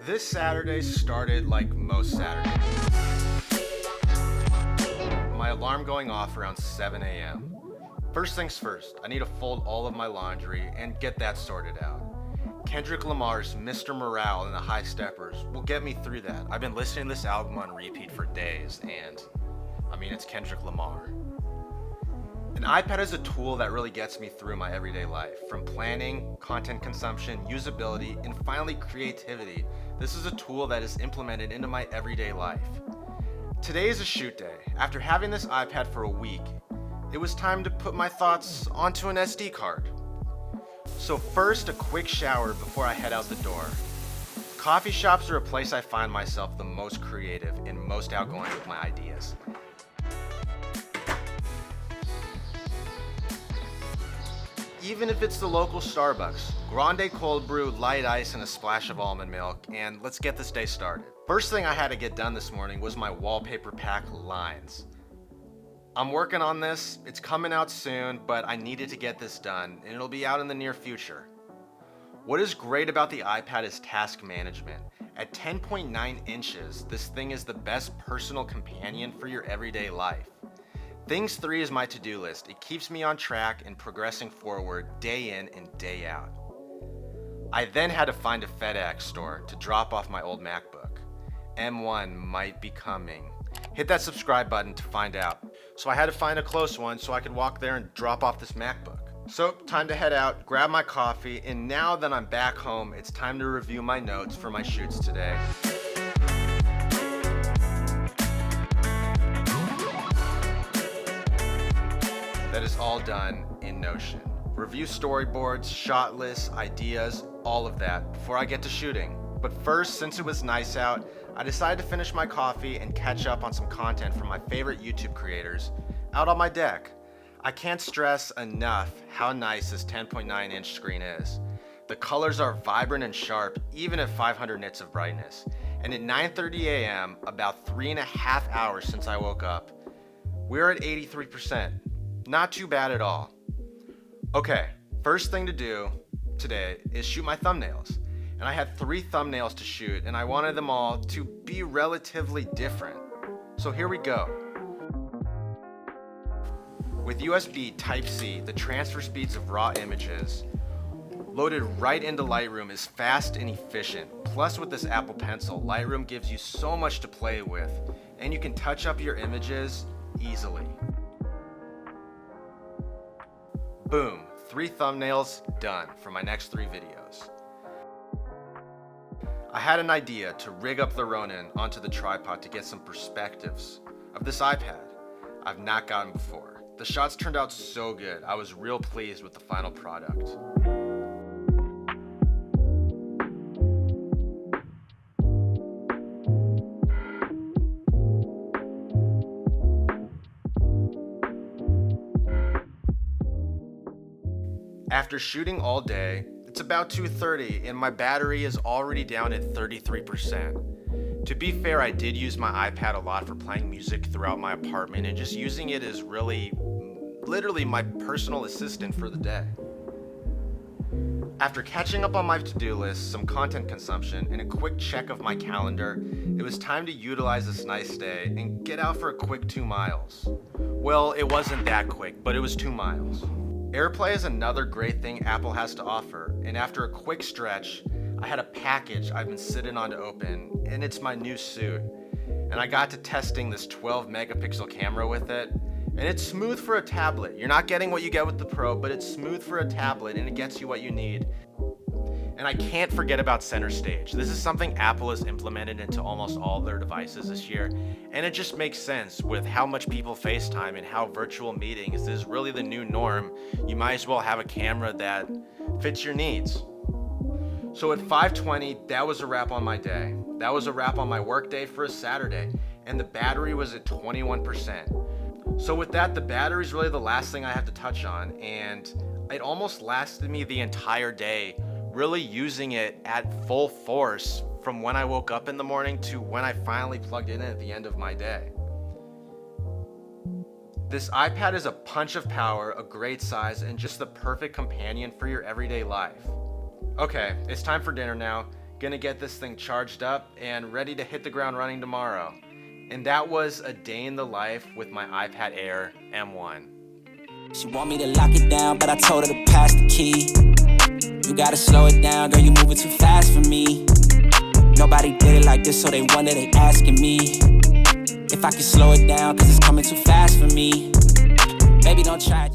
This Saturday started like most Saturdays. My alarm going off around 7 a.m. First things first, I need to fold all of my laundry and get that sorted out. Kendrick Lamar's Mr. Morale and the High Steppers will get me through that. I've been listening to this album on repeat for days, and it's Kendrick Lamar. An iPad is a tool that really gets me through my everyday life. From planning, content consumption, usability, and finally creativity, this is a tool that is implemented into my everyday life. Today is a shoot day. After having this iPad for a week, it was time to put my thoughts onto an SD card. So first, a quick shower before I head out the door. Coffee shops are a place I find myself the most creative and most outgoing with my ideas. Even if it's the local Starbucks, grande cold brew, light ice, and a splash of almond milk, and let's get this day started. First thing I had to get done this morning was my wallpaper pack lines. I'm working on this, it's coming out soon, but I needed to get this done, and it'll be out in the near future. What is great about the iPad is task management. At 10.9 inches, this thing is the best personal companion for your everyday life. Things 3 is my to-do list. It keeps me on track and progressing forward day in and day out. I then had to find a FedEx store to drop off my old MacBook. M1 might be coming. Hit that subscribe button to find out. So I had to find a close one so I could walk there and drop off this MacBook. So time to head out, grab my coffee, and now that I'm back home, it's time to review my notes for my shoots today. That is all done in Notion. Review storyboards, shot lists, ideas, all of that before I get to shooting. But first, since it was nice out, I decided to finish my coffee and catch up on some content from my favorite YouTube creators out on my deck. I can't stress enough how nice this 10.9 inch screen is. The colors are vibrant and sharp even at 500 nits of brightness. And at 9:30 a.m., about 3.5 hours since I woke up, we're at 83%. Not too bad at all. Okay, first thing to do today is shoot my thumbnails. And I had 3 thumbnails to shoot, and I wanted them all to be relatively different. So here we go. With USB Type-C, the transfer speeds of raw images loaded right into Lightroom is fast and efficient. Plus with this Apple Pencil, Lightroom gives you so much to play with, and you can touch up your images easily. Boom, 3 thumbnails done for my next 3 videos. I had an idea to rig up the Ronin onto the tripod to get some perspectives of this iPad I've not gotten before. The shots turned out so good, I was real pleased with the final product. After shooting all day, it's about 2:30 and my battery is already down at 33%. To be fair, I did use my iPad a lot for playing music throughout my apartment and just using it as literally my personal assistant for the day. After catching up on my to-do list, some content consumption, and a quick check of my calendar, it was time to utilize this nice day and get out for a quick 2 miles. Well, it wasn't that quick, but it was 2 miles. AirPlay is another great thing Apple has to offer, and after a quick stretch, I had a package I've been sitting on to open, and it's my new suit. And I got to testing this 12 megapixel camera with it, and it's smooth for a tablet. You're not getting what you get with the Pro, but it's smooth for a tablet, and it gets you what you need. And I can't forget about Center Stage. This is something Apple has implemented into almost all their devices this year, and it just makes sense with how much people FaceTime and how virtual meetings is really the new norm. You might as well have a camera that fits your needs. So at 5:20, that was a wrap on my day. That was a wrap on my work day for a Saturday, and the battery was at 21%. So with that, the battery is really the last thing I have to touch on, and it almost lasted me the entire day, really using it at full force from when I woke up in the morning to when I finally plugged it in at the end of my day. This iPad is a punch of power, a great size, and just the perfect companion for your everyday life. Okay, it's time for dinner now. Gonna get this thing charged up and ready to hit the ground running tomorrow. And that was a day in the life with my iPad Air M1. She want me to lock it down, but I told her to pass the key. You gotta slow it down, girl, you moving too fast for me. Nobody did it like this, so they wonder, they asking me if I can slow it down, cause it's coming too fast for me. Baby, don't try, just